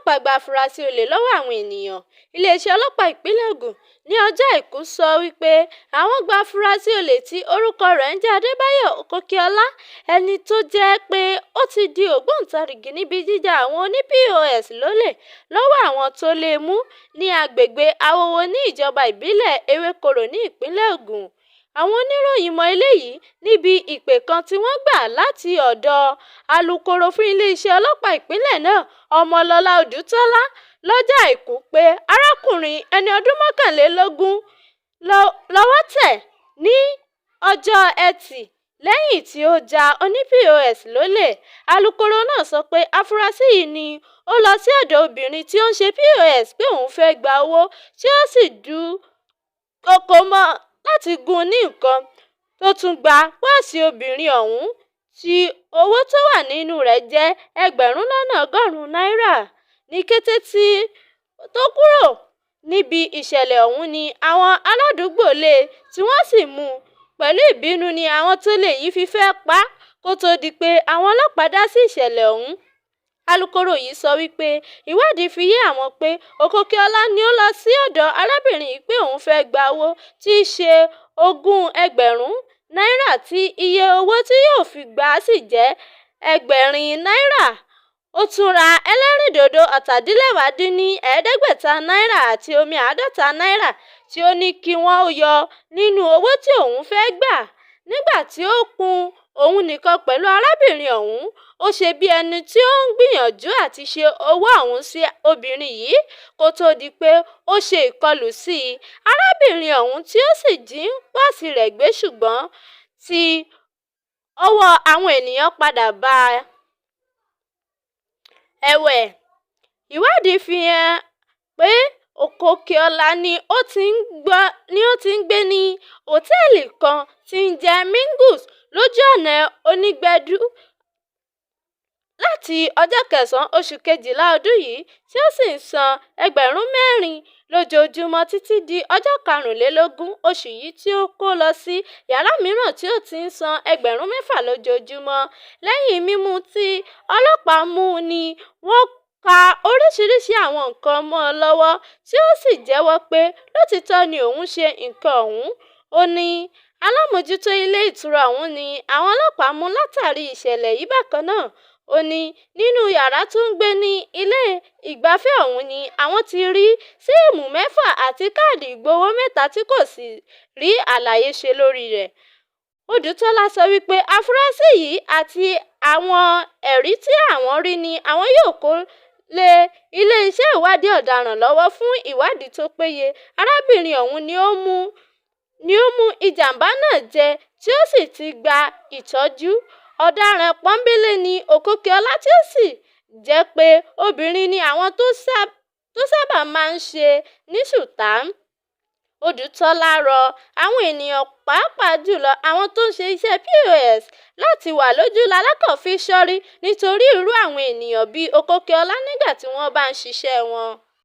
ọlọ́pàá gba afurasí olè lọ́wọ́ àwọn ènìyàn. Iléeṣẹ́ ọlọ́pàá ìpínlẹ̀ Ògùn ní ọjọ́ Àìkú sọ wípé àwọn gba afurasí olè tí orúkọ rẹ̀ ń jẹ́ Adébáyọ̀ Òkòkíọlá, ẹni tó jẹ́ pé ó ti di ògbóǹtarìgì níbi jíjà àwọn oní-POS lólè lọ́wọ́ àwọn tó lè mú ní agbègbè Awowo ní ìjọba ìbílẹ̀ Ewékorò ní ìpínlẹ̀ Ògùn. Àwọn oníròyìn mọ eléyìí níbi ìpè kan tí wọ́n gbà láti ọ̀dọ̀ alukoro fún iléeṣẹ́ ọlọ́pàá ìpínlẹ̀ náà, Ọmọlọ́lá Odùtọ́lá, lọ́jọ́ Àìkú pé arákùnrin ẹni ọdún 21 lọ́wọ́ tẹ̀ ní ọjọ́ Ẹtì lẹ́yìn tí ó ja oní-POS lólè. Alukoro náà sọ pé afurasí yìí ni ó lọ sí ọ̀dọ̀ obìnrin tí ó ń ṣe POS pé òun fẹ́ gba owó, tí ó sì dúnkòokò mọ́ láti gún un ní nǹkan, tó tún gba pọ́ọ̀sì obìnrin ọ̀hún tí owó tó wà nínú rẹ̀ jẹ́ ẹgbẹ̀rún-lọ́nà-100 náírà. Ní kété tó kúrò níbi ìṣẹ̀lẹ̀ ọ̀hún ni àwọn aládùúgbò lé e tí wọ́n sì mú un. Pẹ̀lú ìbínú ni àwọn tó lè yìí fi fẹ́ pa á kó tó di pé àwọn ọlọ́pàá dá sí ìṣẹ̀lẹ̀ ọ̀hún. Alukoro yìí sọ wípé ìwádìí fi yé àwọn pé Òkòkíọlá ni ó lọ sí ọ̀dọ̀ arábìnrin yìí pé òun fẹ́ gba owó tí í ṣe 20,000 náírà tí iye owó tí yóò fi gbà á sì jẹ́ 8,000 náírà. Ó tún ra ẹlẹ́rìndòdò ọ̀tàdínlẹ́wàá-dín-ní-ẹ̀ẹ́dẹ́gbẹ̀ta náírà àti omi 50 náírà tí ó ní kí wọ́n yọ nínú owó tí òun fẹ́ gbà. Nígbà tí ó kún òun nìkan pẹ̀lú arábìnrin ọ̀hún, ó ṣe bí ẹni tí ó ń gbìyànjú àti ṣe owó ọ̀hún sí obìnrin yìí kó tó di pé ó ṣe ìkọlù sí i. Arábìnrin ọ̀hún tí ó sì jí pọ́ọ̀sì rẹ̀ gbé ṣùgbọ́n tí ọwọ́ àwọn ènìyàn padà bá a. Ẹ̀wẹ̀, ìwádìí fi hàn pé Òkòkíọlá ni ó ti ń gbé ní hòtẹ́ẹ̀lì kan tí ń jẹ́ Mingus lójú ọ̀nà Onígbẹ̀dú láti ọjọ́ 9 oṣù Kejìlá ọdún yìí, tí ó sì ń san 4,000 lójoojúmọ́ títí di ọjọ́ 15 oṣù yìí tí ó kó lọ sí yàrá mìíràn tí ó ti ń san 6,000 lójoojúmọ́. Lẹ́yìn mímú tí ọlọ́pàá mú ni wọ́n ka oríṣiríṣi àwọn nǹkan mọ́ ọ lọ́wọ́ tí ó sì jẹ́wọ́ pé lótìítọ́ ni òun ṣe nǹkan ọ̀hún. Ó ní alámòjútó ilé ìtura ọ̀hún ni àwọn ọlọ́pàá mú látàrí ìṣẹ̀lẹ̀ yìí. Bákan náà, ó ní nínú yàrá tó ń gbé ní ilé ìgbafẹ́ ọ̀hún ni àwọn ti rí síìmù 6 àti káàdì ìgbowó 3 tí kò sì rí àlàyé ṣe lórí rẹ̀. Odùtọ́lá sọ wípé afurasí yìí àti àwọn ẹ̀rí tí àwọn rí ni àwọn yóò kó lé ilé-iṣẹ́ ìwádìí ọ̀daràn lọ́wọ́ fún ìwádìí tó péye. Arábìnrin ọ̀hún ni ó mú ìjàmbá náà jẹ tí ó sì ti gba ìtọ́jú. Ọ̀daràn pọ́nbélé ni Òkòkíọlá tí ó sì jẹ́ pé obìnrin ni àwọn tó sábà máa ń ṣe ní ṣùtá. Odùtọ́lá rọ àwọn ènìyàn pàápàá jùlọ àwọn tó ń ṣe iṣẹ́ POS láti wà lójú lalákàn fi ṣọ́rí nítorí irú àwọn ènìyàn bíi Òkòkíọlá nígbà tí wọ́n bá ń ṣiṣẹ́ wọn.